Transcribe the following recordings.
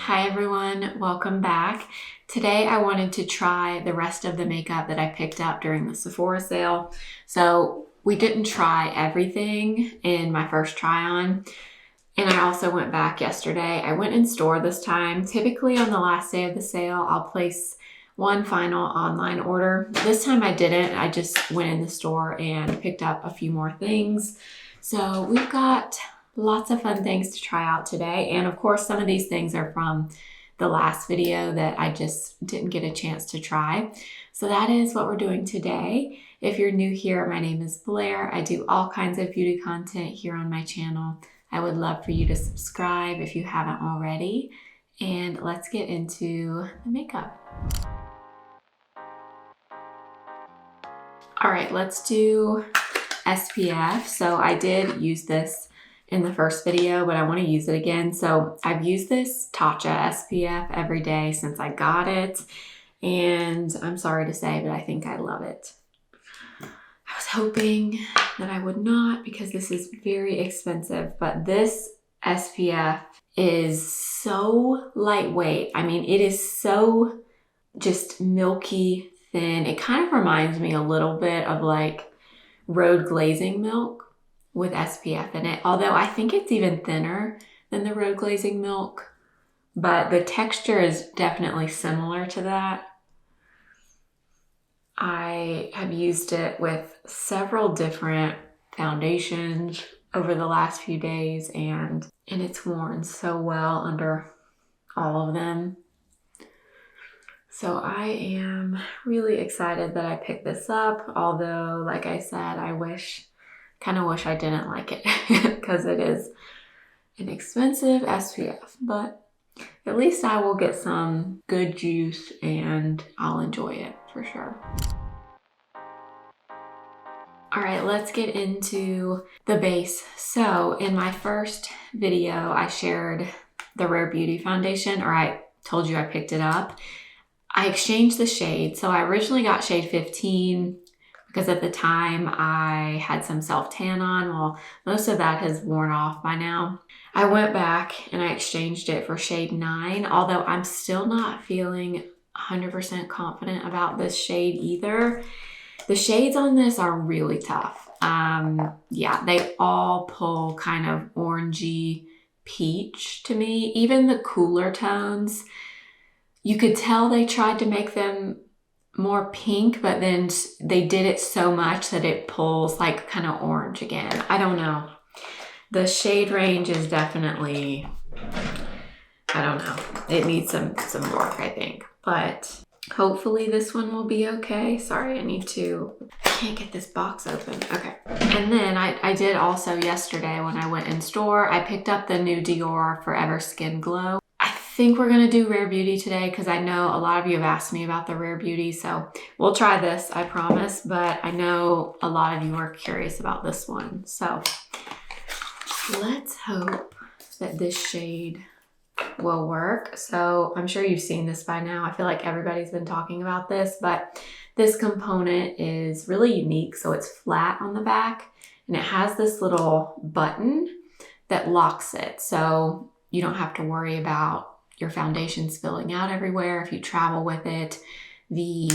Hi everyone, welcome back. Today I wanted to try the rest of the makeup that I picked up during the Sephora sale. So we didn't try everything in my first try on. And I also went back yesterday. I went in store this time. Typically on the last day of the sale, I'll place one final online order. This time I didn't. I just went in the store and picked up a few more things. So we've got lots of fun things to try out today. And of course, some of these things are from the last video that I just didn't get a chance to try. So that is what we're doing today. If you're new here, my name is Blair. I do all kinds of beauty content here on my channel. I would love for you to subscribe if you haven't already. And let's get into the makeup. All right, let's do SPF. So I did use this in the first video, but I want to use it again. So I've used this Tatcha SPF every day since I got it. And I'm sorry to say, but I think I love it. I was hoping that I would not because this is very expensive, but this SPF is so lightweight. I mean, it is so just milky thin. It kind of reminds me a little bit of like road glazing milk with SPF in it. Although I think it's even thinner than the road glazing milk, but the texture is definitely similar to that. I have used it with several different foundations over the last few days and it's worn so well under all of them. So I am really excited that I picked this up. Although, like I said, I kind of wish I didn't like it because it is an expensive SPF, but at least I will get some good juice and I'll enjoy it for sure. All right, let's get into the base. So in my first video, I shared the Rare Beauty foundation, or I told you I picked it up. I exchanged the shade. So I originally got shade 15 because at the time I had some self-tan on. Well, most of that has worn off by now. I went back and I exchanged it for shade 9, although I'm still not feeling 100% confident about this shade either. The shades on this are really tough. Yeah, they all pull kind of orangey peach to me. Even the cooler tones, you could tell they tried to make them more pink, but then they did it so much that it pulls like kind of orange again. I don't know. The shade range is definitely, I don't know. It needs some work, I think, but hopefully this one will be okay. Sorry, I can't get this box open. Okay. And then I did also yesterday when I went in store, I picked up the new Dior Forever Skin Glow. I think we're gonna do Rare Beauty today because I know a lot of you have asked me about the Rare Beauty, so we'll try this, I promise, but I know a lot of you are curious about this one. So let's hope that this shade will work. So I'm sure you've seen this by now. I feel like everybody's been talking about this, but this component is really unique. So it's flat on the back and it has this little button that locks it. So you don't have to worry about your foundation spilling out everywhere. If you travel with it, the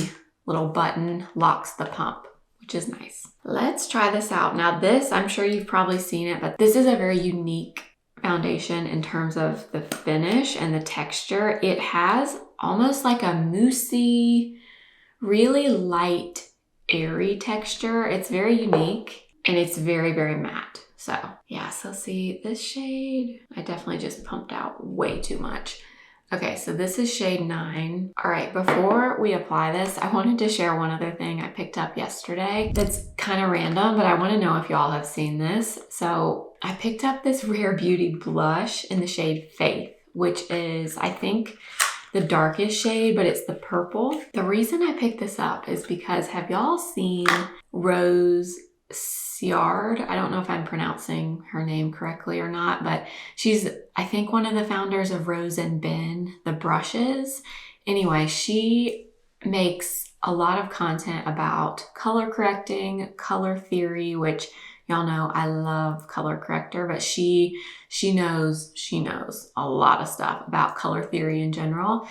little button locks the pump, which is nice. Let's try this out. Now this, I'm sure you've probably seen it, but this is a very unique foundation in terms of the finish and the texture. It has almost like a moussey, really light, airy texture. It's very unique and it's very, very matte. So yeah, so see this shade, I definitely just pumped out way too much. Okay, so this is shade 9. All right, before we apply this, I wanted to share one other thing I picked up yesterday that's kind of random, but I want to know if y'all have seen this. So I picked up this Rare Beauty blush in the shade Faith, which is, I think, the darkest shade, but it's the purple. The reason I picked this up is because have y'all seen Rose Siard? I don't know if I'm pronouncing her name correctly or not, but she's, I think, one of the founders of Rose and Ben, the brushes. Anyway, she makes a lot of content about color correcting, color theory, which Y'all know I love color corrector, but she knows a lot of stuff about color theory in general.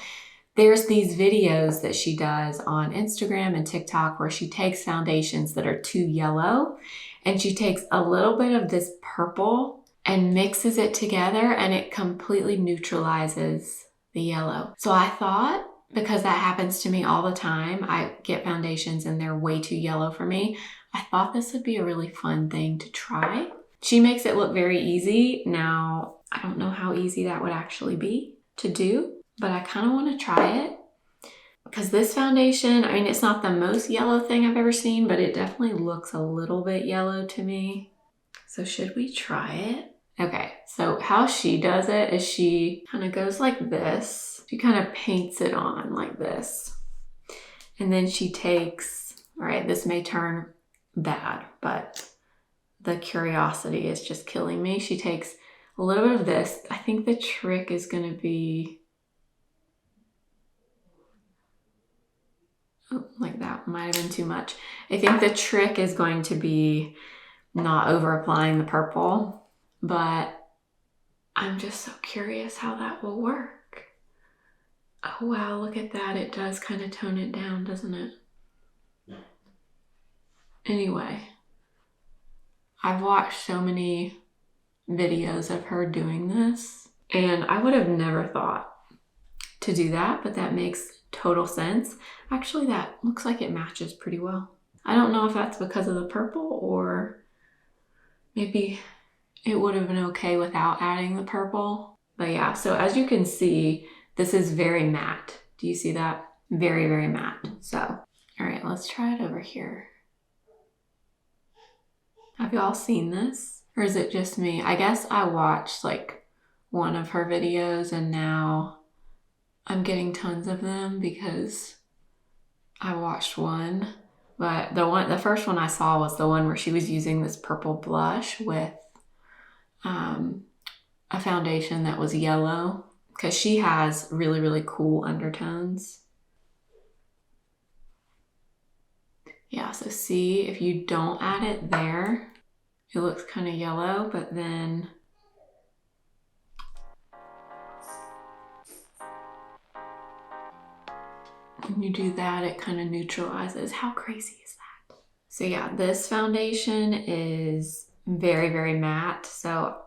There's these videos that she does on Instagram and TikTok where she takes foundations that are too yellow and she takes a little bit of this purple and mixes it together and it completely neutralizes the yellow. So I thought, because that happens to me all the time, I get foundations and they're way too yellow for me, I thought this would be a really fun thing to try. She makes it look very easy. Now, I don't know how easy that would actually be to do, but I kind of want to try it because this foundation, I mean, it's not the most yellow thing I've ever seen, but it definitely looks a little bit yellow to me. So should we try it? Okay, so how she does it is she kind of goes like this. She kind of paints it on like this. And then she takes, all right, this may turn bad, but the curiosity is just killing me. She takes a little bit of this. I think the trick is going to be, oh, like that might have been too much. I think the trick is going to be not over applying the purple, but I'm just so curious how that will work. Oh wow, look at that. It does kind of tone it down, doesn't it? Anyway, I've watched so many videos of her doing this and I would have never thought to do that, but that makes total sense. Actually, that looks like it matches pretty well. I don't know if that's because of the purple or maybe it would have been okay without adding the purple. But yeah, so as you can see, this is very matte. Do you see that? Very, very matte. So, all right, let's try it over here. Have y'all seen this? Or is it just me? I guess I watched like one of her videos and now I'm getting tons of them because I watched one. But the first one I saw was the one where she was using this purple blush with a foundation that was yellow because she has really, really cool undertones. Yeah, so see, if you don't add it there, it looks kind of yellow, but then when you do that, it kind of neutralizes. How crazy is that? So yeah, this foundation is very, very matte. So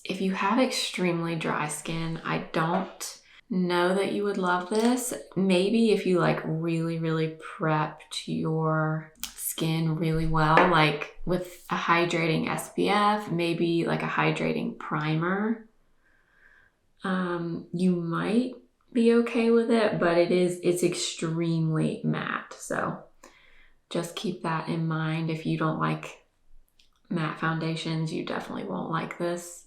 if you have extremely dry skin, I don't know that you would love this. Maybe if you like really, really prepped your skin really well, like with a hydrating SPF, maybe like a hydrating primer, you might be okay with it, but it's extremely matte. So just keep that in mind. If you don't like matte foundations, you definitely won't like this.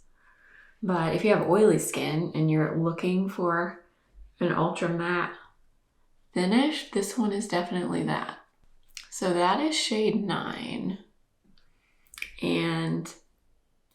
But if you have oily skin and you're looking for an ultra matte finish, this one is definitely that. So that is shade 9. And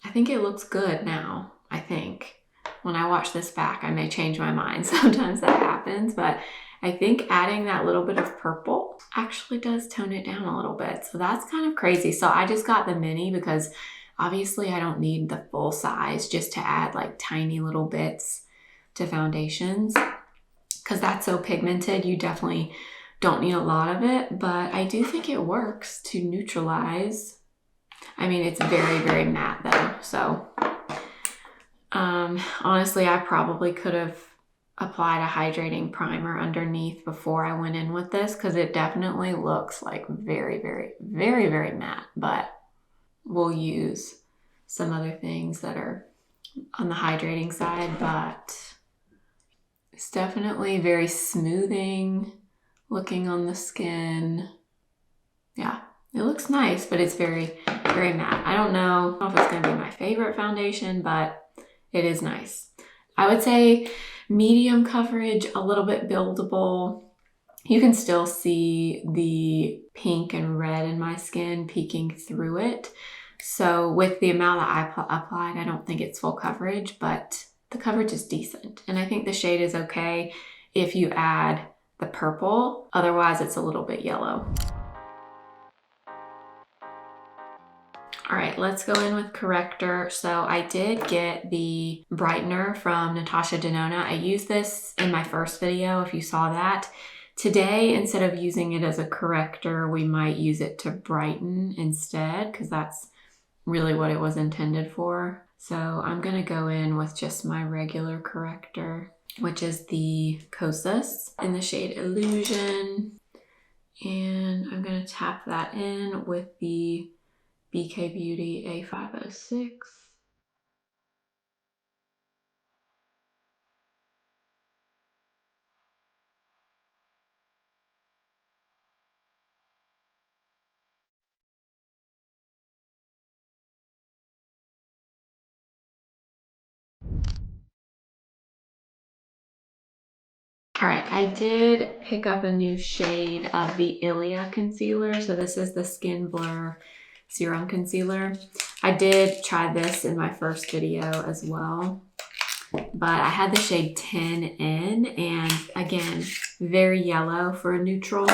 I think it looks good now, I think. When I watch this back, I may change my mind. Sometimes that happens, but I think adding that little bit of purple actually does tone it down a little bit. So that's kind of crazy. So I just got the mini because obviously I don't need the full size just to add like tiny little bits to foundations because that's so pigmented. You definitely don't need a lot of it, but I do think it works to neutralize. I mean, it's very, very matte though. So honestly, I probably could have applied a hydrating primer underneath before I went in with this because it definitely looks like very, very, very, very matte, but we'll use some other things that are on the hydrating side, but it's definitely very smoothing looking on the skin. Yeah, it looks nice, but it's very, very matte. I don't know if it's going to be my favorite foundation, but it is nice. I would say medium coverage, a little bit buildable. You can still see the pink and red in my skin peeking through it. So with the amount that I applied, I don't think it's full coverage, but the coverage is decent. And I think the shade is okay if you add the purple. Otherwise, it's a little bit yellow. All right, let's go in with corrector. So I did get the brightener from Natasha Denona. I used this in my first video, if you saw that. Today, instead of using it as a corrector, we might use it to brighten instead, because that's really what it was intended for. So I'm gonna go in with just my regular corrector, which is the Kosas in the shade Illusion. And I'm gonna tap that in with the BK Beauty A506. All right, I did pick up a new shade of the Ilia concealer. So this is the Skin Blur Serum Concealer. I did try this in my first video as well, but I had the shade 10 in, and again, very yellow for a neutral.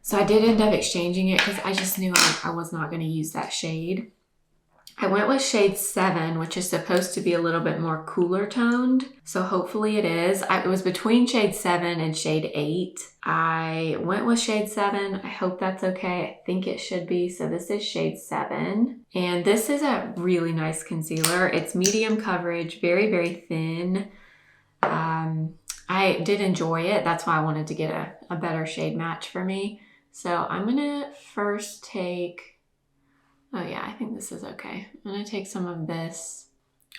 So I did end up exchanging it because I just knew I was not going to use that shade. I went with shade 7, which is supposed to be a little bit more cooler toned. So hopefully it is. It was between shade 7 and shade 8. I went with shade 7. I hope that's okay. I think it should be. So this is shade 7. And this is a really nice concealer. It's medium coverage, very, very thin. I did enjoy it. That's why I wanted to get a better shade match for me. So I'm going to first take... Oh yeah, I think this is okay. I'm gonna take some of this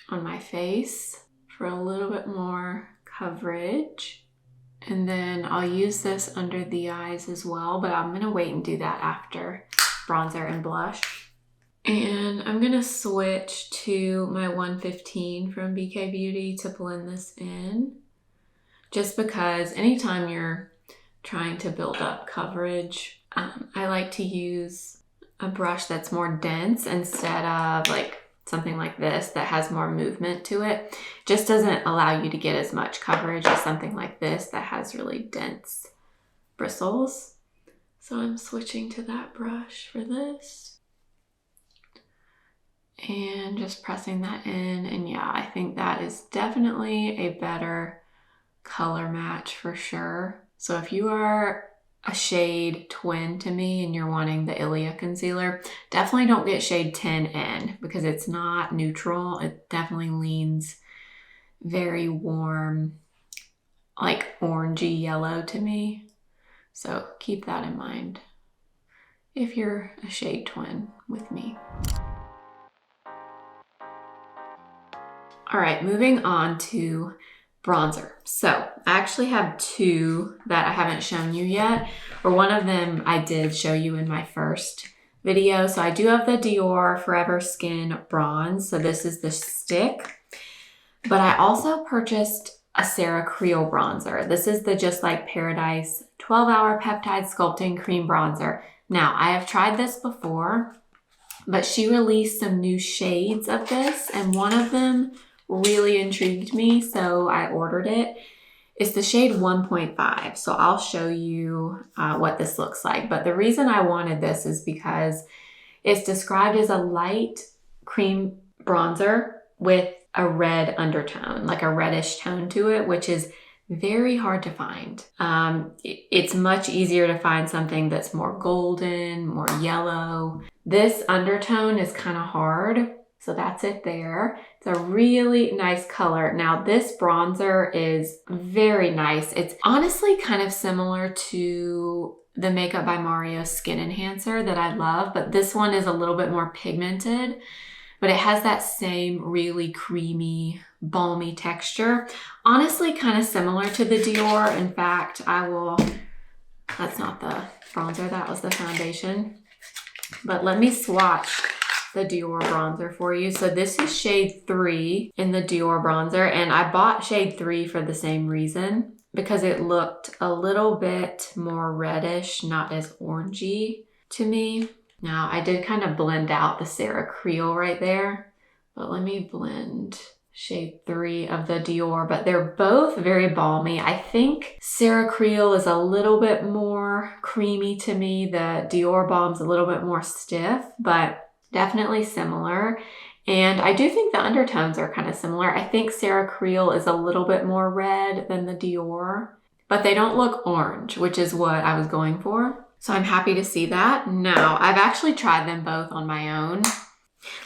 on my face for a little bit more coverage. And then I'll use this under the eyes as well, but I'm gonna wait and do that after bronzer and blush. And I'm gonna switch to my 115 from BK Beauty to blend this in. Just because anytime you're trying to build up coverage, I like to use a brush that's more dense instead of like something like this that has more movement to it. Just doesn't allow you to get as much coverage as something like this that has really dense bristles. So I'm switching to that brush for this and just pressing that in. And yeah, I think that is definitely a better color match for sure. So if you are a shade twin to me and you're wanting the Ilia concealer, definitely don't get shade 10 in because it's not neutral. It definitely leans very warm, like orangey yellow to me. So keep that in mind if you're a shade twin with me. All right, moving on to bronzer. So I actually have two that I haven't shown you yet, or one of them I did show you in my first video. So I do have the Dior Forever Skin Bronze. So this is the stick, but I also purchased a Sarah Creel bronzer. This is the Just Like Paradise 12-Hour Peptide Sculpting Cream Bronzer. Now I have tried this before, but she released some new shades of this, and one of them really intrigued me, so I ordered it. It's the shade 1.5, so I'll show you what this looks like. But the reason I wanted this is because it's described as a light cream bronzer with a red undertone, like a reddish tone to it, which is very hard to find. It's much easier to find something that's more golden, more yellow. This undertone is kind of hard. So that's it there. It's a really nice color. Now this bronzer is very nice. It's honestly kind of similar to the Makeup by Mario Skin Enhancer that I love, but this one is a little bit more pigmented, but it has that same really creamy, balmy texture. Honestly, kind of similar to the Dior. In fact, that's not the bronzer, that was the foundation. But let me swatch the Dior bronzer for you. So this is shade 3 in the Dior bronzer, and I bought shade 3 for the same reason, because it looked a little bit more reddish, not as orangey to me. Now I did kind of blend out the Sarah Creel right there, but let me blend shade 3 of the Dior, but they're both very balmy. I think Sarah Creel is a little bit more creamy to me. The Dior Balm's a little bit more stiff, but Definitely similar. And I do think the undertones are kind of similar. I think Sarah Creel is a little bit more red than the Dior, but they don't look orange, which is what I was going for. So I'm happy to see that. Now, I've actually tried them both on my own.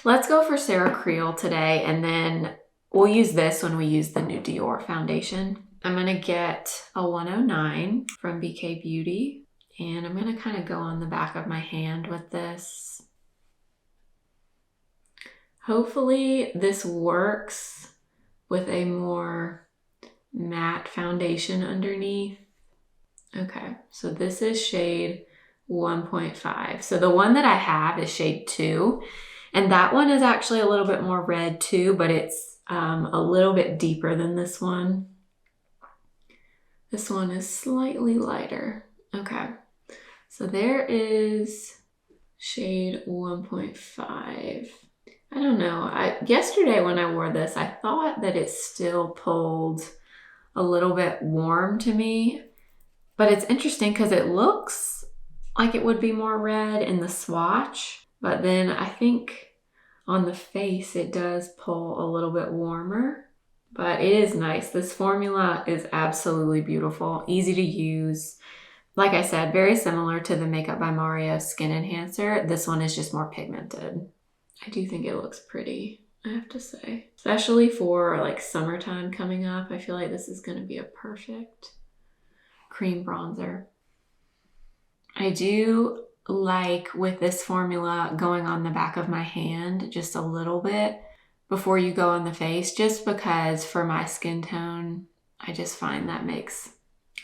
Let's go for Sarah Creel today, and then we'll use this when we use the new Dior foundation. I'm going to get a 109 from BK Beauty, and I'm going to kind of go on the back of my hand with this. Hopefully this works with a more matte foundation underneath. Okay, so this is shade 1.5. So the one that I have is shade 2, and that one is actually a little bit more red too, but it's a little bit deeper than this one. This one is slightly lighter. Okay, so there is shade 1.5. I don't know. Yesterday when I wore this, I thought that it still pulled a little bit warm to me, but it's interesting because it looks like it would be more red in the swatch, but then I think on the face it does pull a little bit warmer, but it is nice. This formula is absolutely beautiful, easy to use. Like I said, very similar to the Makeup by Mario Skin Enhancer. This one is just more pigmented. I do think it looks pretty, I have to say. Especially for like summertime coming up, I feel like this is going to be a perfect cream bronzer. I do like with this formula going on the back of my hand just a little bit before you go on the face, just because for my skin tone, I just find that makes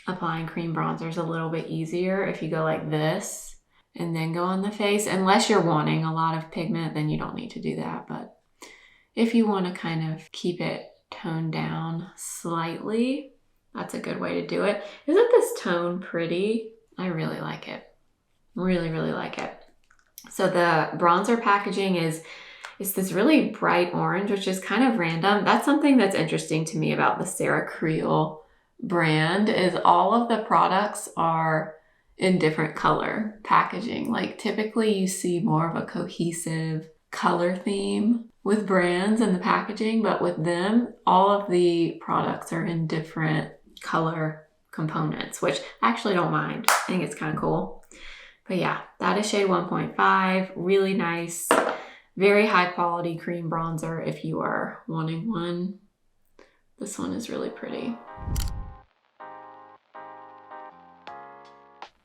applying cream bronzers a little bit easier if you go like this and then go on the face. Unless you're wanting a lot of pigment, then you don't need to do that. But if you want to kind of keep it toned down slightly, that's a good way to do it. Isn't this tone pretty? I really like it. Really, really like it. So the bronzer packaging is this really bright orange, which is kind of random. That's something that's interesting to me about the Sarah Creel brand, is all of the products are in different color packaging. Like typically you see more of a cohesive color theme with brands in the packaging, but with them, all of the products are in different color components, which I actually don't mind. I think it's kind of cool. But yeah, that is shade 1.5. Really nice, very high quality cream bronzer if you are wanting one. This one is really pretty.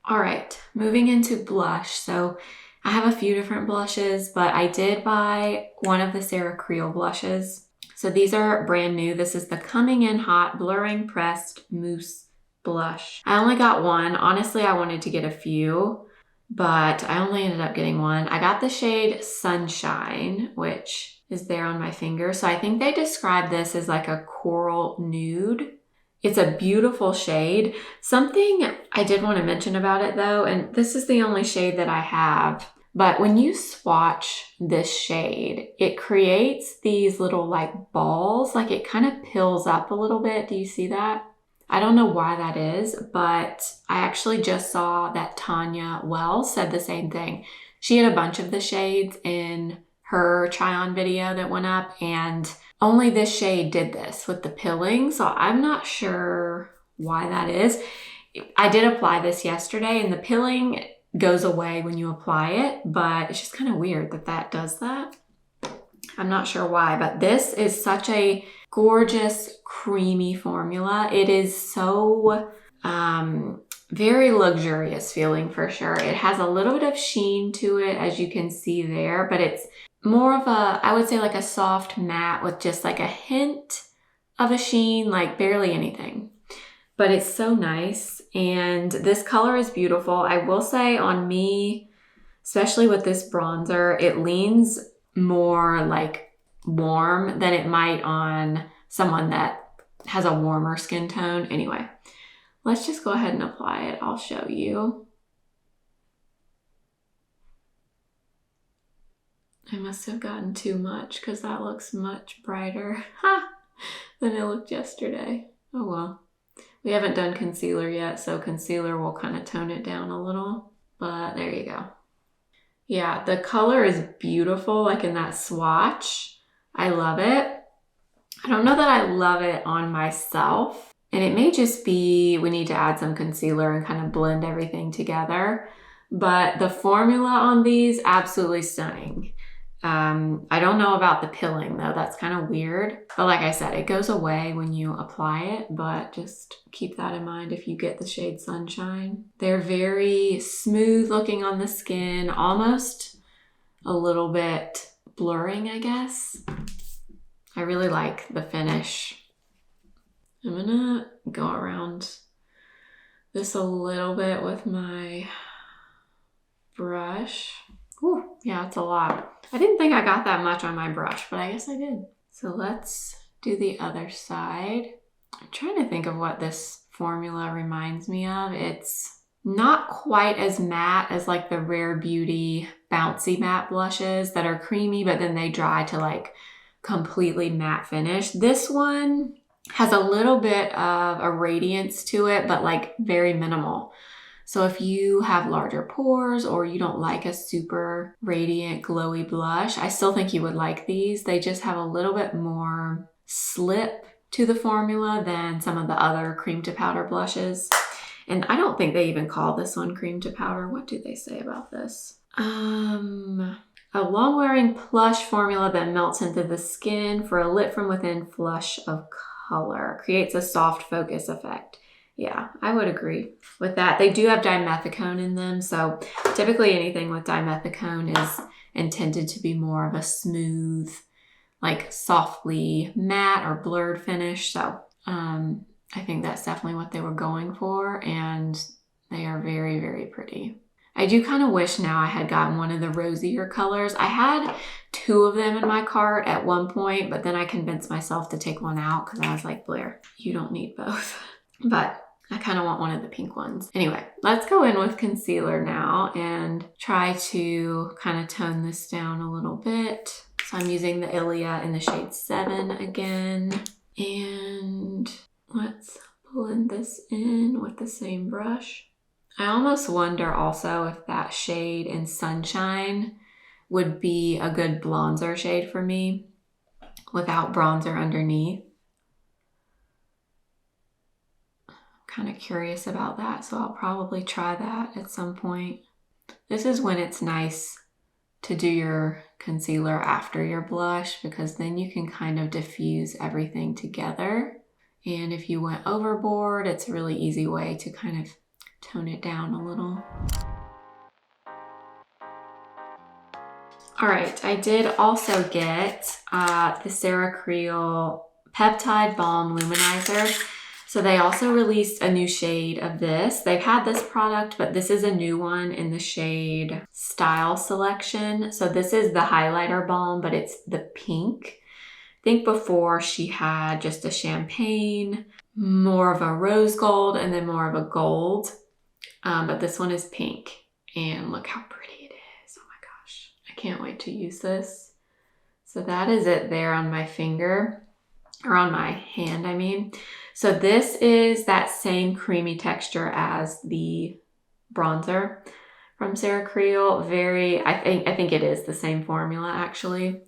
All right, moving into blush. So I have a few different blushes, but I did buy one of the Sarah Creel blushes. So these are brand new. This is the Coming In Hot Blurring Pressed Mousse Blush. I only got one. Honestly, I wanted to get a few, but I only ended up getting one. I got the shade Sunshine, which is there on my finger. So I think they describe this as like a coral nude. It's a beautiful shade. Something I did want to mention about it though, and this is the only shade that I have, but when you swatch this shade, it creates these little like balls, like it kind of pills up a little bit. Do you see that? I don't know why that is, but I actually just saw that Tanya Wells said the same thing. She had a bunch of the shades in her try-on video that went up, and only this shade did this with the pilling. So I'm not sure why that is. I did apply this yesterday and the pilling goes away when you apply it, but it's just kind of weird that that does that. I'm not sure why, but this is such a gorgeous, creamy formula. It is so very luxurious feeling for sure. It has a little bit of sheen to it, as you can see there, but it's more of a, I would say like a soft matte with just like a hint of a sheen, like barely anything. But it's so nice, and this color is beautiful. I will say on me, especially with this bronzer, it leans more like warm than it might on someone that has a warmer skin tone. Anyway, let's just go ahead and apply it. I'll show you. I must have gotten too much because that looks much brighter than it looked yesterday. Oh well. We haven't done concealer yet, so concealer will kind of tone it down a little, but there you go. Yeah, the color is beautiful, like in that swatch. I love it. I don't know that I love it on myself. And it may just be we need to add some concealer and kind of blend everything together. But the formula on these, absolutely stunning. I don't know about the pilling though. That's kind of weird. But like I said, it goes away when you apply it, but just keep that in mind if you get the shade Sunshine. They're very smooth looking on the skin, almost a little bit blurring, I guess. I really like the finish. I'm gonna go around this a little bit with my brush. Ooh, yeah, it's a lot. I didn't think I got that much on my brush, but I guess I did. So let's do the other side. I'm trying to think of what this formula reminds me of. It's not quite as matte as like the Rare Beauty Bouncy Matte blushes that are creamy, but then they dry to like completely matte finish. This one has a little bit of a radiance to it, but like very minimal. So if you have larger pores or you don't like a super radiant, glowy blush, I still think you would like these. They just have a little bit more slip to the formula than some of the other cream to powder blushes. And I don't think they even call this one cream to powder. What do they say about this? A long-wearing plush formula that melts into the skin for a lit from within flush of color. Creates a soft focus effect. Yeah, I would agree with that. They do have dimethicone in them, so typically anything with dimethicone is intended to be more of a smooth, like softly matte or blurred finish. So I think that's definitely what they were going for, and they are very, very pretty. I do kind of wish now I had gotten one of the rosier colors. I had 2 of them in my cart at one point, but then I convinced myself to take one out because I was like, Blair, you don't need both. But I kind of want one of the pink ones. Anyway, let's go in with concealer now and try to kind of tone this down a little bit. So I'm using the Ilia in the shade 7 again. And let's blend this in with the same brush. I almost wonder also if that shade in Sunshine would be a good bronzer shade for me without bronzer underneath. Kind of curious about that, so I'll probably try that at some point. This is when it's nice to do your concealer after your blush because then you can kind of diffuse everything together. And if you went overboard, it's a really easy way to kind of tone it down a little. All right, I did also get the Creel Peptide Balm Luminizer. So they also released a new shade of this. They've had this product, but this is a new one in the shade Style Selection. So this is the highlighter balm, but it's the pink. I think before she had just a champagne, more of a rose gold, and then more of a gold. But this one is pink. And look how pretty it is. Oh my gosh. I can't wait to use this. So that is it there on my finger, or on my hand, I mean. So this is that same creamy texture as the bronzer from Creel. I think it is the same formula actually.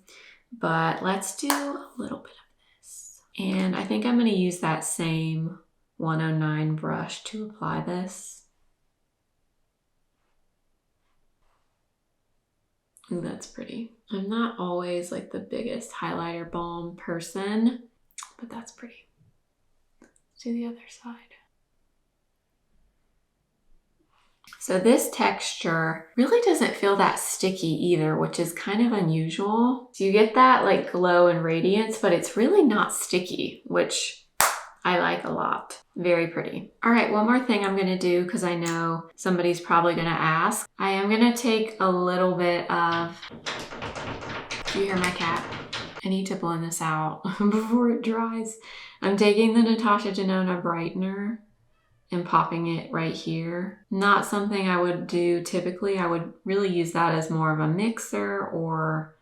But let's do a little bit of this. And I think I'm going to use that same 109 brush to apply this. Ooh, that's pretty. I'm not always like the biggest highlighter balm person, but that's pretty. Let's do the other side. So this texture really doesn't feel that sticky either, which is kind of unusual. So you get that like glow and radiance, but it's really not sticky, which I like a lot. Very pretty. All right, one more thing I'm gonna do because I know somebody's probably gonna ask. I am gonna take a little bit of, do you hear my cat? I need to blend this out before it dries. I'm taking the Natasha Denona brightener and popping it right here. Not something I would do typically. I would really use that as more of a mixer or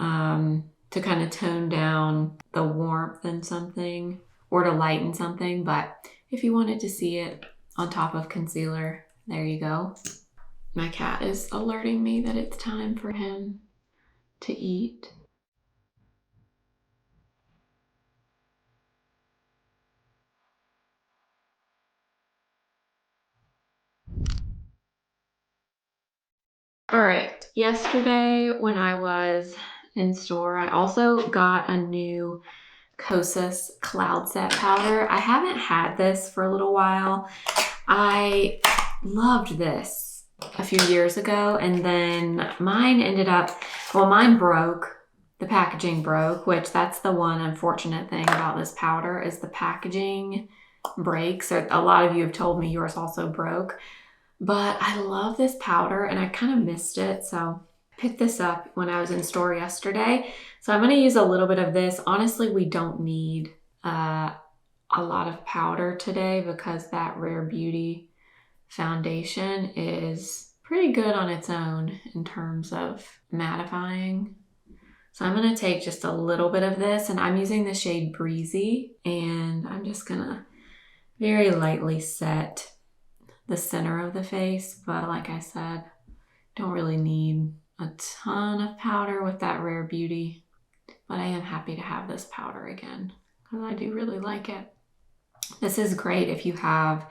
to kind of tone down the warmth in something or to lighten something. But if you wanted to see it on top of concealer, there you go. My cat is alerting me that it's time for him to eat. All right, yesterday when I was in store, I also got a new Kosas Cloud Set powder. I haven't had this for a little while. I loved this a few years ago, and then mine broke. The packaging broke, which that's the one unfortunate thing about this powder is the packaging breaks. So a lot of you have told me yours also broke. But I love this powder and I kind of missed it. So I picked this up when I was in store yesterday. So I'm going to use a little bit of this. Honestly, we don't need a lot of powder today because that Rare Beauty foundation is pretty good on its own in terms of mattifying. So I'm going to take just a little bit of this, and I'm using the shade Breezy, and I'm just going to very lightly set the center of the face. But like I said, don't really need a ton of powder with that Rare Beauty, but I am happy to have this powder again because I do really like it. This is great if you have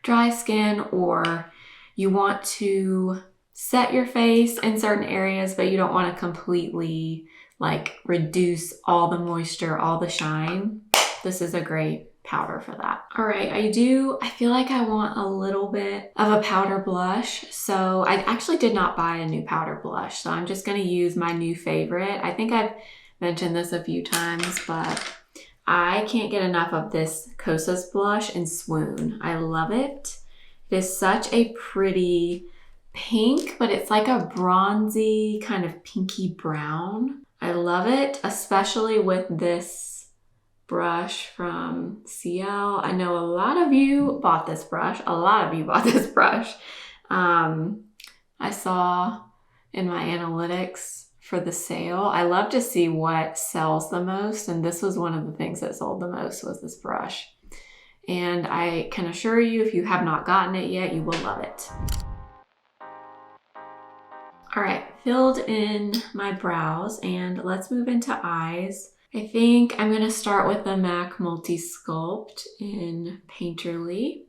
dry skin or you want to set your face in certain areas, but you don't want to completely like reduce all the moisture, all the shine. This is a great powder for that. All right, I feel like I want a little bit of a powder blush. So I actually did not buy a new powder blush. So I'm just gonna use my new favorite. I think I've mentioned this a few times, but I can't get enough of this Kosas blush in Swoon. I love it. It is such a pretty pink, but it's like a bronzy kind of pinky brown. I love it, especially with this brush from CL. I know a lot of you bought this brush. I saw in my analytics for the sale. I love to see what sells the most, and this was one of the things that sold the most was this brush. And I can assure you, if you have not gotten it yet, you will love it. All right, filled in my brows, and let's move into eyes. I think I'm gonna start with the MAC Multi Sculpt in Painterly.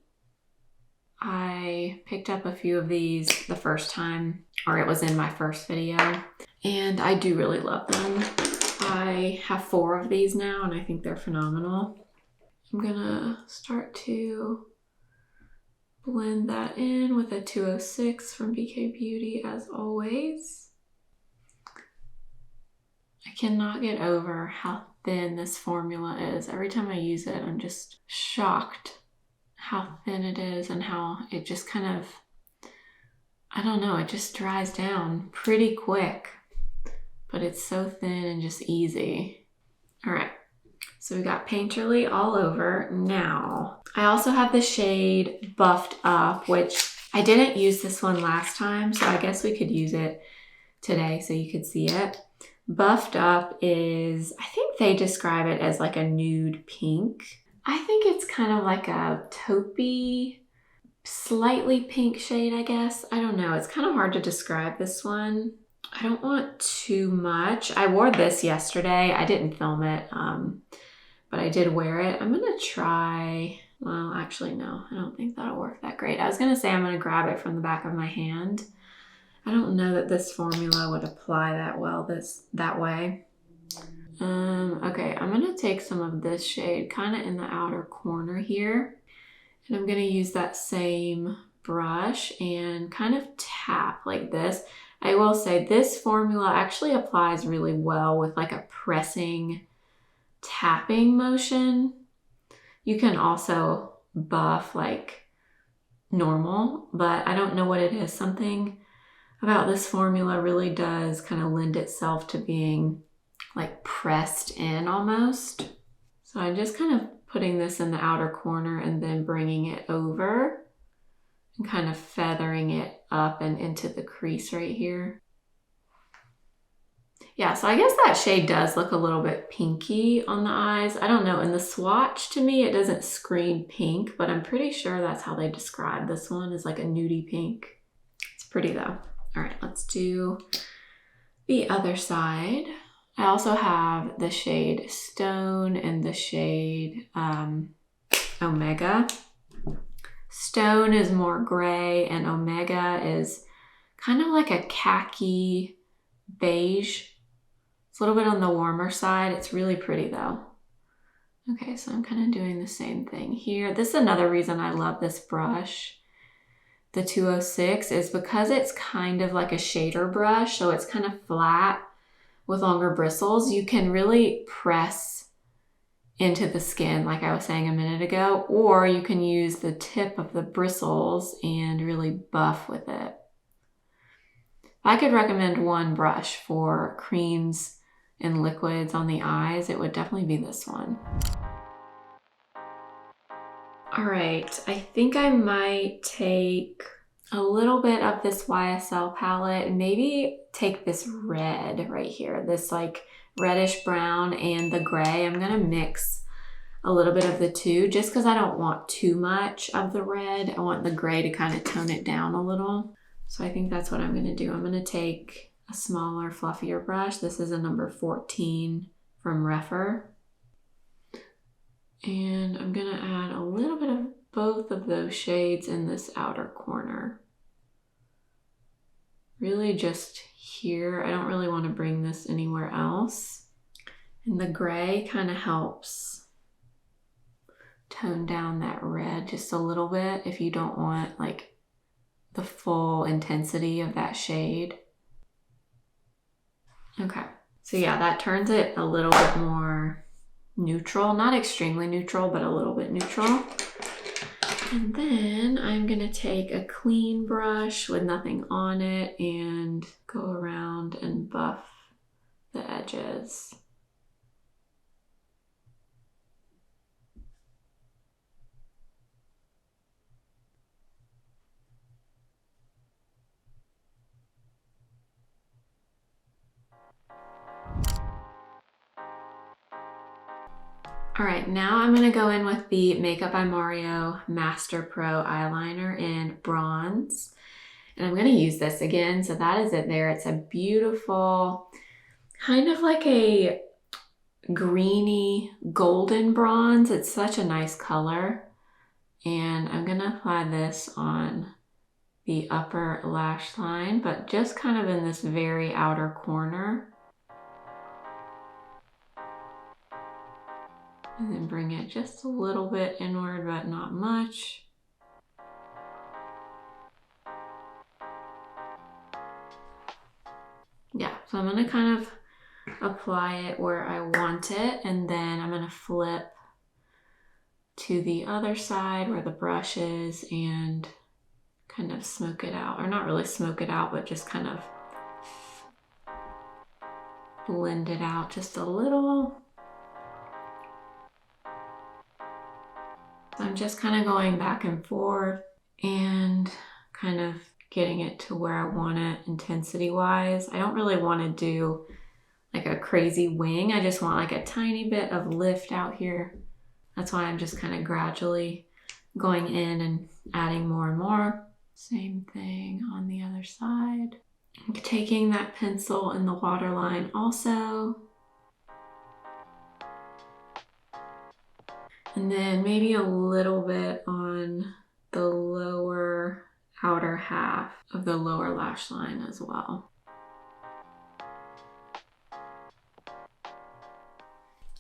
I picked up a few of these the first time, or it was in my first video, and I do really love them. I have 4 of these now, and I think they're phenomenal. I'm gonna start to blend that in with a 206 from BK Beauty as always. I cannot get over how thin this formula is. Every time I use it, I'm just shocked how thin it is and how it just kind of, I don't know, it just dries down pretty quick, but it's so thin and just easy. All right, so we got Painterly all over. Now, I also have the shade Buffed Up, which I didn't use this one last time, so I guess we could use it today so you could see it. Buffed Up is, I think they describe it as like a nude pink. I think it's kind of like a taupey, slightly pink shade, I guess. I don't know. It's kind of hard to describe this one. I don't want too much. I wore this yesterday. I didn't film it, but I did wear it. I'm going to try, well, actually, no, I don't think that'll work that great. I was going to say I'm going to grab it from the back of my hand. I don't know that this formula would apply that well that way. Okay, I'm gonna take some of this shade kind of in the outer corner here, and I'm gonna use that same brush and kind of tap like this. I will say this formula actually applies really well with like a pressing tapping motion. You can also buff like normal, but I don't know what it is. Something about this formula really does kind of lend itself to being like pressed in almost. So I'm just kind of putting this in the outer corner and then bringing it over and kind of feathering it up and into the crease right here. Yeah, so I guess that shade does look a little bit pinky on the eyes. I don't know, in the swatch to me it doesn't scream pink, but I'm pretty sure that's how they describe this one, is like a nudie pink. It's pretty though. All right, let's do the other side. I also have the shade Stone and the shade Omega. Stone is more gray and Omega is kind of like a khaki beige. It's a little bit on the warmer side. It's really pretty though. Okay, so I'm kind of doing the same thing here. This is another reason I love this brush, the 206, is because it's kind of like a shader brush. So it's kind of flat with longer bristles. You can really press into the skin, like I was saying a minute ago, or you can use the tip of the bristles and really buff with it. If I could recommend one brush for creams and liquids on the eyes, it would definitely be this one. All right, I think I might take a little bit of this YSL palette and maybe take this red right here, this like reddish brown and the gray. I'm gonna mix a little bit of the two just because I don't want too much of the red. I want the gray to kind of tone it down a little. So I think that's what I'm gonna do. I'm gonna take a smaller, fluffier brush. This is a number 14 from Refer. And I'm gonna add a little bit of both of those shades in this outer corner. Really just here. I don't really want to bring this anywhere else. And the gray kind of helps tone down that red just a little bit if you don't want like the full intensity of that shade. Okay, so yeah, that turns it a little bit more neutral, not extremely neutral, but a little bit neutral. And then I'm gonna take a clean brush with nothing on it and go around and buff the edges. All right, now I'm gonna go in with the Makeup by Mario Master Pro eyeliner in bronze. And I'm gonna use this again, so that is it there. It's a beautiful, kind of like a greeny golden bronze. It's such a nice color. And I'm gonna apply this on the upper lash line, but just kind of in this very outer corner. And then bring it just a little bit inward, but not much. Yeah, so I'm gonna kind of apply it where I want it, and then I'm gonna flip to the other side where the brush is and kind of smoke it out, or not really smoke it out, but just kind of blend it out just a little. I'm just kind of going back and forth and kind of getting it to where I want it intensity wise. I don't really want to do like a crazy wing. I just want like a tiny bit of lift out here. That's why I'm just kind of gradually going in and adding more and more. Same thing on the other side. I'm taking that pencil in the waterline also. And then maybe a little bit on the lower outer half of the lower lash line as well.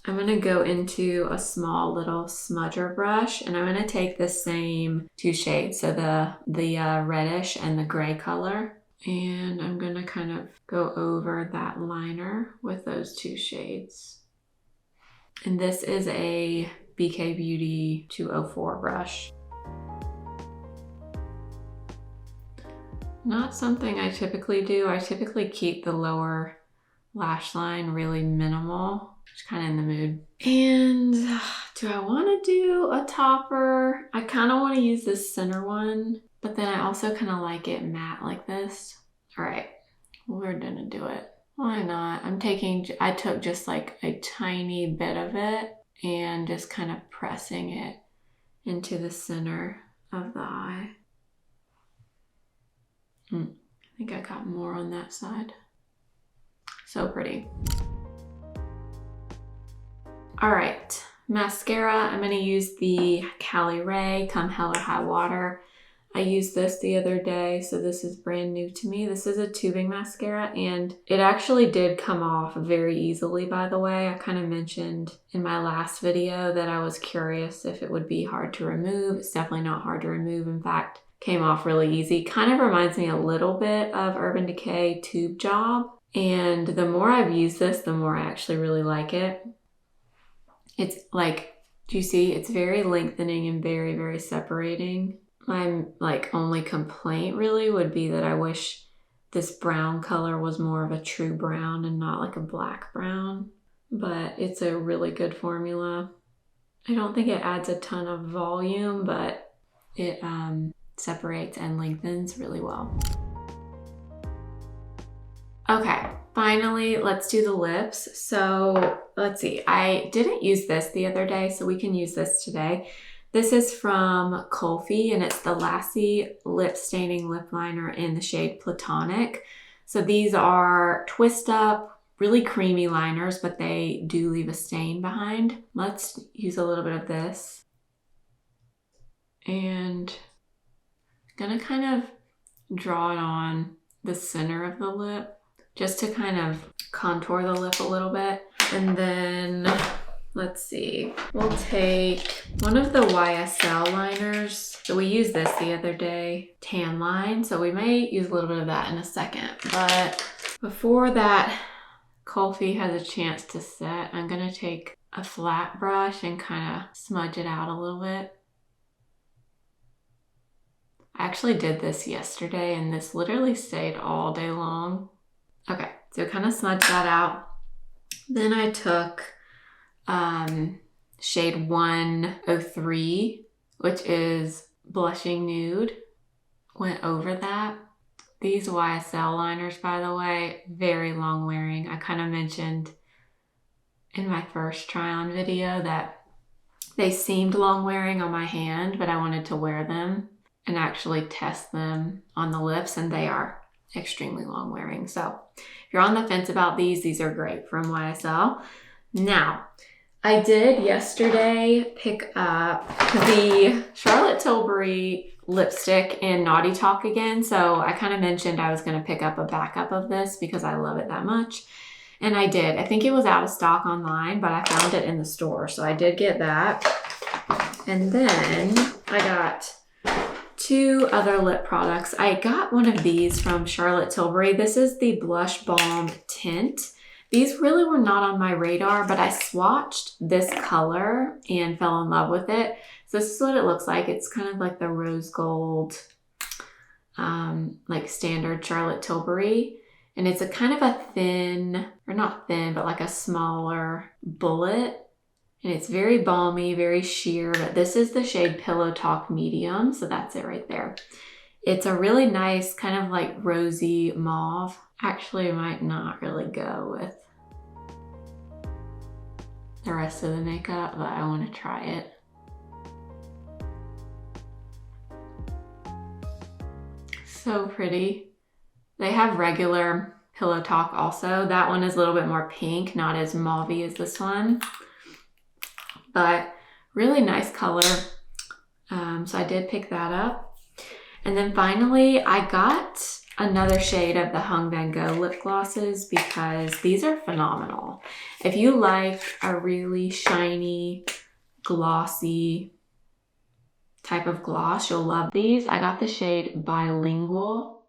I'm gonna go into a small little smudger brush, and I'm gonna take the same two shades, so the reddish and the gray color, and I'm gonna kind of go over that liner with those two shades. And this is a BK Beauty 204 brush. Not something I typically do. I typically keep the lower lash line really minimal, just kind of in the mood. And do I want to do a topper? I kind of want to use this center one, but then I also kind of like it matte like this. All right, we're gonna do it. Why not? I took just like a tiny bit of it and just kind of pressing it into the center of the eye. think I got more on that side. So pretty. All right, mascara. I'm gonna use the Cali Ray Come Hell or High Water. I used this the other day, so this is brand new to me. This is a tubing mascara, and it actually did come off very easily, by the way. I kind of mentioned in my last video that I was curious if it would be hard to remove. It's definitely not hard to remove. In fact, came off really easy. Kind of reminds me a little bit of Urban Decay Tube Job. And the more I've used this, the more I actually really like it. It's like, do you see? It's very lengthening and very, very separating. My only complaint really would be that I wish this brown color was more of a true brown and not like a black brown. But it's a really good formula. I don't think it adds a ton of volume, but it separates and lengthens really well. Okay, finally, let's do the lips. So let's see, I didn't use this the other day, so we can use this today. This is from Kulfi, and it's the Lassie Lip Staining Lip Liner in the shade Platonic. So these are twist up, really creamy liners, but they do leave a stain behind. Let's use a little bit of this. And I'm gonna kind of draw it on the center of the lip, just to kind of contour the lip a little bit. And then, let's see, we'll take one of the YSL liners. So we used this the other day, Tan Line. So we may use a little bit of that in a second. But before that Kulfi has a chance to set, I'm gonna take a flat brush and kind of smudge it out a little bit. I actually did this yesterday, and this literally stayed all day long. Okay, so kind of smudge that out. Then I took shade 103, which is Blushing Nude. Went over that. These YSL liners, by the way, very long wearing. I kind of mentioned in my first try on video that they seemed long wearing on my hand, but I wanted to wear them and actually test them on the lips, and they are extremely long wearing. So if you're on the fence about these are great from YSL. Now, I did yesterday pick up the Charlotte Tilbury lipstick in Naughty Talk again. So I kind of mentioned I was going to pick up a backup of this because I love it that much. And I did. I think it was out of stock online, but I found it in the store. So I did get that. And then I got two other lip products. I got one of these from Charlotte Tilbury. This is the Blush Balm Tint. These really were not on my radar, but I swatched this color and fell in love with it. So this is what it looks like. It's kind of like the rose gold, like standard Charlotte Tilbury. And it's a kind of a thin, or not thin, but like a smaller bullet. And it's very balmy, very sheer, but this is the shade Pillow Talk Medium, so that's it right there. It's a really nice kind of like rosy mauve. Actually, it might not really go with the rest of the makeup, but I want to try it. So pretty. They have regular Pillow Talk also. That one is a little bit more pink, not as mauvey as this one. But really nice color. So I did pick that up. And then finally, I got another shade of the Hung Van Gogh lip glosses because these are phenomenal. If you like a really shiny, glossy type of gloss, you'll love these. I got the shade Bilingual,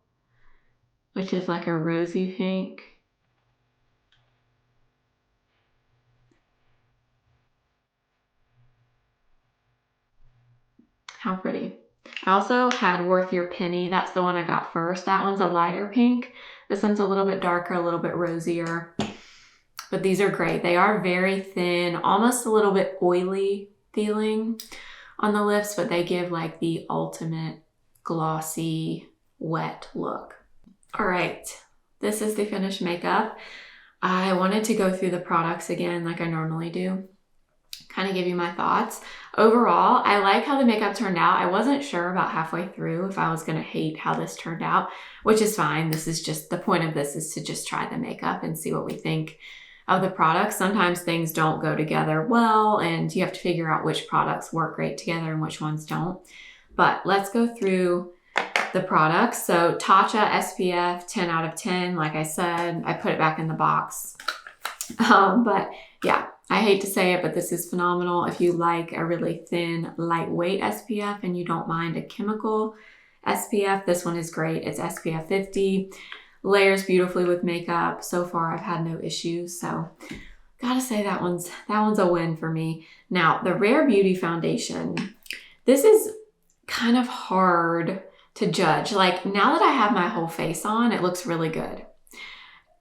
which is like a rosy pink. How pretty. I also had Worth Your Penny. That's the one I got first. That one's a lighter pink. This one's a little bit darker, a little bit rosier. But these are great. They are very thin, almost a little bit oily feeling on the lips, but they give like the ultimate glossy, wet look. All right, this is the finished makeup. I wanted to go through the products again like I normally do. Kind kind of give you my thoughts. Overall, I like how the makeup turned out. I wasn't sure about halfway through if I was going to hate how this turned out, which is fine. This is just, the point of this is to just try the makeup and see what we think of the products. Sometimes things don't go together well, and you have to figure out which products work great together and which ones don't. But let's go through the products. So Tatcha SPF 10 out of 10. Like I said, I put it back in the box. But yeah, I hate to say it, but this is phenomenal. If you like a really thin, lightweight SPF and you don't mind a chemical SPF, this one is great. It's SPF 50, layers beautifully with makeup. So far, I've had no issues. So gotta say that one's a win for me. Now, the Rare Beauty foundation, this is kind of hard to judge. Like, now that I have my whole face on, it looks really good.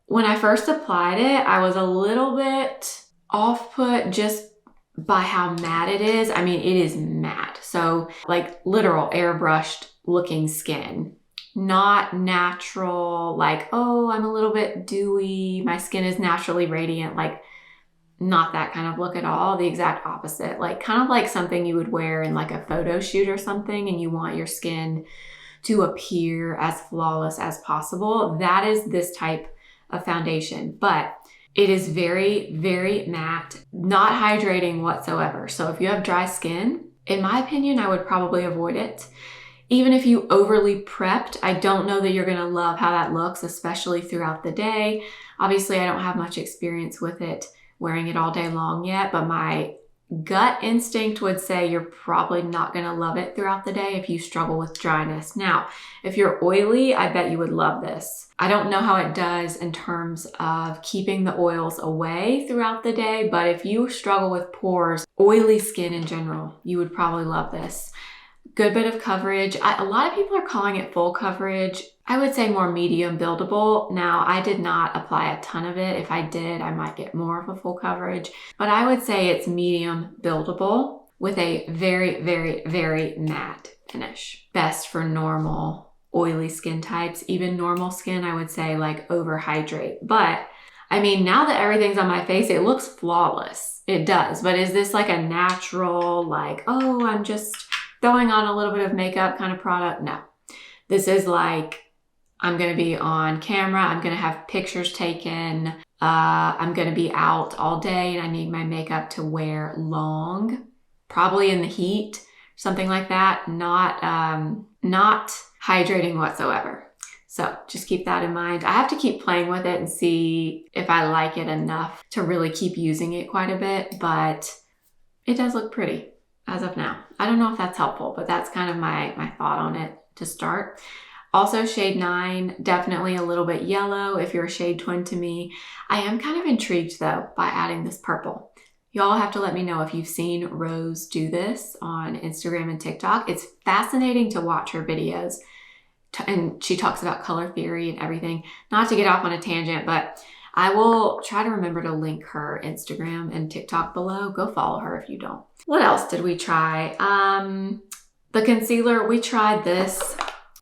When I first applied it, I was a little bit off-put just by how matte it is. I mean, it is matte. So like literal airbrushed looking skin, not natural, like, oh, I'm a little bit dewy, my skin is naturally radiant, like not that kind of look at all. The exact opposite, like kind of like something you would wear in like a photo shoot or something, and you want your skin to appear as flawless as possible. That is this type of foundation, but it is very, very matte, not hydrating whatsoever. So if you have dry skin, in my opinion, I would probably avoid it. Even if you overly prepped, I don't know that you're gonna love how that looks, especially throughout the day. Obviously, I don't have much experience with it, wearing it all day long yet, but my gut instinct would say you're probably not gonna love it throughout the day if you struggle with dryness. Now, if you're oily, I bet you would love this. I don't know how it does in terms of keeping the oils away throughout the day, but if you struggle with pores, oily skin in general, you would probably love this. Good bit of coverage. A lot of people are calling it full coverage. I would say more medium buildable. Now, I did not apply a ton of it. If I did, I might get more of a full coverage, but I would say it's medium buildable with a very, very, very matte finish. Best for normal oily skin types. Even normal skin, I would say like overhydrate. But I mean, now that everything's on my face, it looks flawless. It does. But is this like a natural, like, oh, I'm just throwing on a little bit of makeup kind of product? No. This is like, I'm going to be on camera. I'm going to have pictures taken. I'm going to be out all day and I need my makeup to wear long, probably in the heat, something like that. Not hydrating whatsoever. So just keep that in mind. I have to keep playing with it and see if I like it enough to really keep using it quite a bit, but it does look pretty as of now. I don't know if that's helpful, but that's kind of my thought on it to start. Also, shade 9, definitely a little bit yellow if you're a shade twin to me. I am kind of intrigued though by adding this purple. Y'all have to let me know if you've seen Rose do this on Instagram and TikTok. It's fascinating to watch her videos. And she talks about color theory and everything. Not to get off on a tangent, but I will try to remember to link her Instagram and TikTok below. Go follow her if you don't. What else did we try? The concealer, we tried this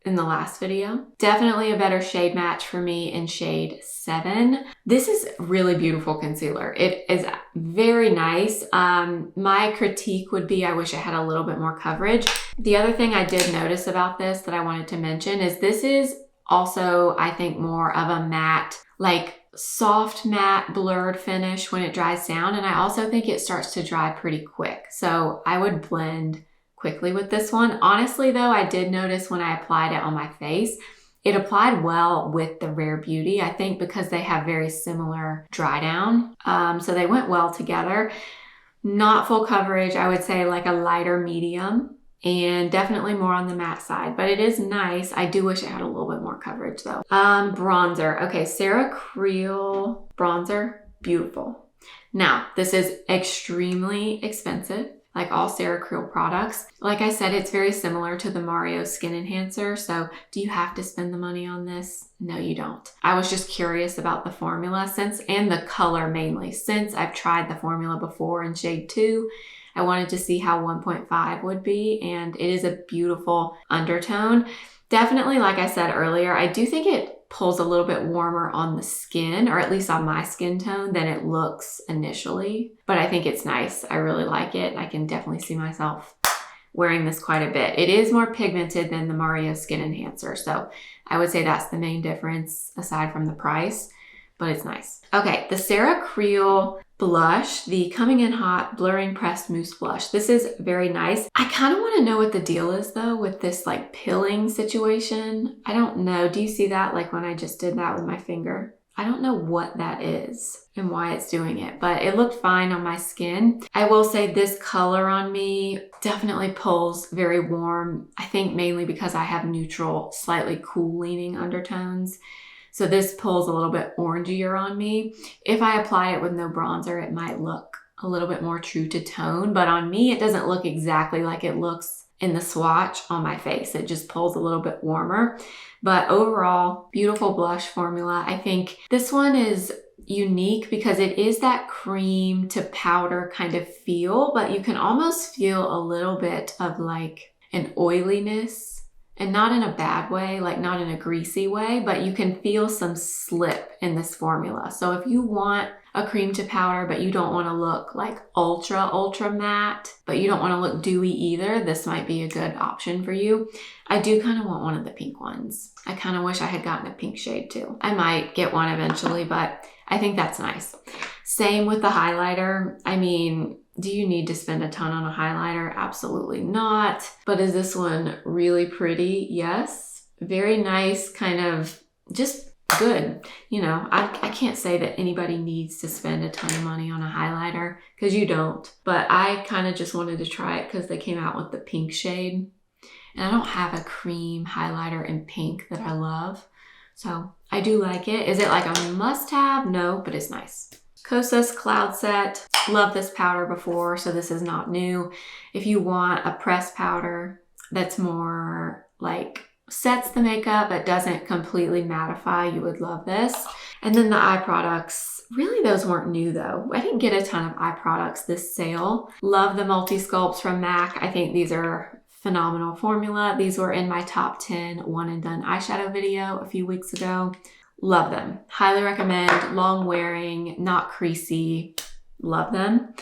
in the last video. Definitely a better shade match for me in shade 7. This is really beautiful concealer. It is very nice. My critique would be I wish it had a little bit more coverage. The other thing I did notice about this that I wanted to mention is this is also, I think, more of a matte, like soft matte blurred finish when it dries down. And I also think it starts to dry pretty quick. So I would blend quickly with this one. Honestly though, I did notice when I applied it on my face, it applied well with the Rare Beauty, I think because they have very similar dry down. So they went well together. Not full coverage, I would say like a lighter medium and definitely more on the matte side, but it is nice. I do wish it had a little bit more coverage though. Bronzer. Okay, Sarah Creel bronzer, beautiful. Now, this is extremely expensive. Like all Sarah Creel products. Like I said, it's very similar to the Mario Skin Enhancer. So do you have to spend the money on this? No, you don't. I was just curious about the formula and the color mainly. Since I've tried the formula before in shade 2, I wanted to see how 1.5 would be. And it is a beautiful undertone. Definitely, like I said earlier, I do think it pulls a little bit warmer on the skin, or at least on my skin tone, than it looks initially. But I think it's nice. I really like it. I can definitely see myself wearing this quite a bit. It is more pigmented than the Mario Skin Enhancer, so I would say that's the main difference aside from the price, but it's nice. Okay, the Sarah Creel blush, the Coming In Hot Blurring Pressed Mousse Blush. This is very nice. I kind of want to know what the deal is though with this like pilling situation. I don't know. Do you see that? Like when I just did that with my finger? I don't know what that is and why it's doing it, but it looked fine on my skin. I will say this color on me definitely pulls very warm. I think mainly because I have neutral, slightly cool leaning undertones. So this pulls a little bit orangier on me. If I apply it with no bronzer, it might look a little bit more true to tone, but on me, it doesn't look exactly like it looks in the swatch on my face. It just pulls a little bit warmer. But overall, beautiful blush formula. I think this one is unique because it is that cream to powder kind of feel, but you can almost feel a little bit of like an oiliness, and not in a bad way, like not in a greasy way, but you can feel some slip in this formula. So if you want a cream to powder, but you don't want to look like ultra matte, but you don't want to look dewy either, this might be a good option for you. I do kind of want one of the pink ones. I kind of wish I had gotten a pink shade too. I might get one eventually, but I think that's nice. Same with the highlighter. I mean, do you need to spend a ton on a highlighter? Absolutely not. But is this one really pretty? Yes. Very nice, kind of just good. You know, I can't say that anybody needs to spend a ton of money on a highlighter because you don't. But I kind of just wanted to try it because they came out with the pink shade. And I don't have a cream highlighter in pink that I love. So I do like it. Is it like a must-have? No, but it's nice. Kosas Cloud Set. Love this powder before, so this is not new. If you want a pressed powder that's more like sets the makeup but doesn't completely mattify, you would love this. And then the eye products, really those weren't new though. I didn't get a ton of eye products this sale. Love the Multi-Sculpts from MAC. I think these are phenomenal formula. These were in my top 10 one and done eyeshadow video a few weeks ago. Love them. Highly recommend. Long wearing, not creasy. Love them.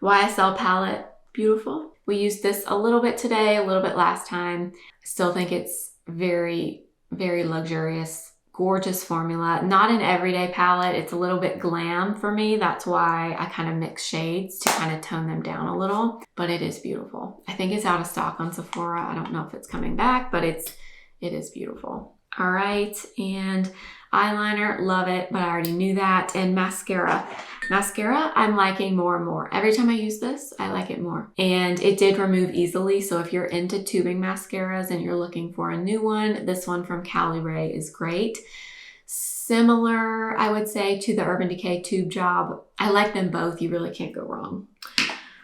YSL palette, beautiful. We used this a little bit today, a little bit last time. I still think it's very, very luxurious, gorgeous formula. Not an everyday palette. It's a little bit glam for me. That's why I kind of mix shades to kind of tone them down a little, but it is beautiful. I think it's out of stock on Sephora. I don't know if it's coming back, but it is beautiful. All right, and eyeliner, love it, but I already knew that. And mascara. Mascara, I'm liking more and more. Every time I use this, I like it more. And it did remove easily, so if you're into tubing mascaras and you're looking for a new one, this one from Cali Ray is great. Similar, I would say, to the Urban Decay Tube Job. I like them both. You really can't go wrong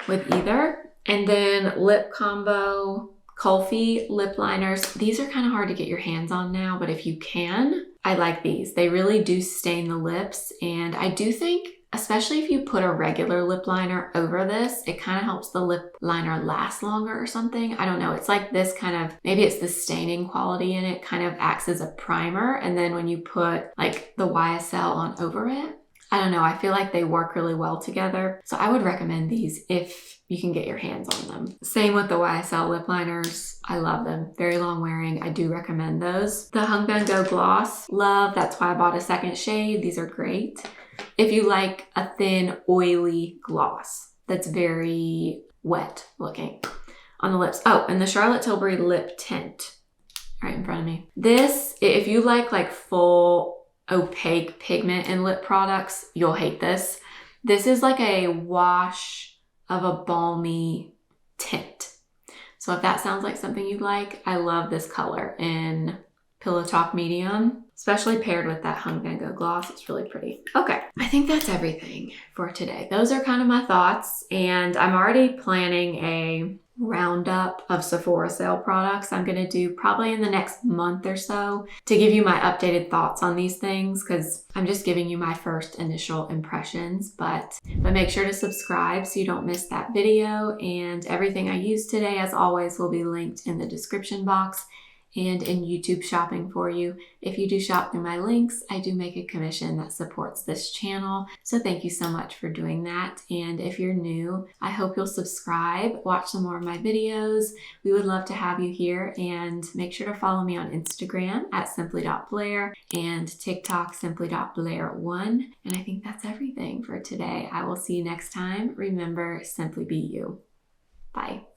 with either. And then lip combo. Kulfi lip liners. These are kind of hard to get your hands on now, but if you can, I like these. They really do stain the lips, and I do think, especially if you put a regular lip liner over this, it kind of helps the lip liner last longer or something. I don't know. It's like this kind of, maybe it's the staining quality in it kind of acts as a primer, and then when you put like the YSL on over it, I don't know. I feel like they work really well together. So I would recommend these if you can get your hands on them. Same with the YSL lip liners. I love them. Very long wearing. I do recommend those. The Hung Ban Go Gloss. Love. That's why I bought a second shade. These are great. If you like a thin, oily gloss that's very wet looking on the lips. Oh, and the Charlotte Tilbury Lip Tint right in front of me. This, if you like full opaque pigment in lip products, you'll hate this. This is like a wash of a balmy tint. So if that sounds like something you'd like, I love this color in Pillow Talk Medium, especially paired with that Hung Ban Go gloss. It's really pretty. Okay, I think that's everything for today. Those are kind of my thoughts, and I'm already planning a roundup of Sephora sale products I'm going to do probably in the next month or so to give you my updated thoughts on these things, because I'm just giving you my first initial impressions. But make sure to subscribe so you don't miss that video, and everything I used today, as always, will be linked in the description box and in YouTube shopping for you. If you do shop through my links, I do make a commission that supports this channel. So thank you so much for doing that. And if you're new, I hope you'll subscribe, watch some more of my videos. We would love to have you here, and make sure to follow me on Instagram at simply.blair and TikTok simply.blair1. And I think that's everything for today. I will see you next time. Remember, simply be you. Bye.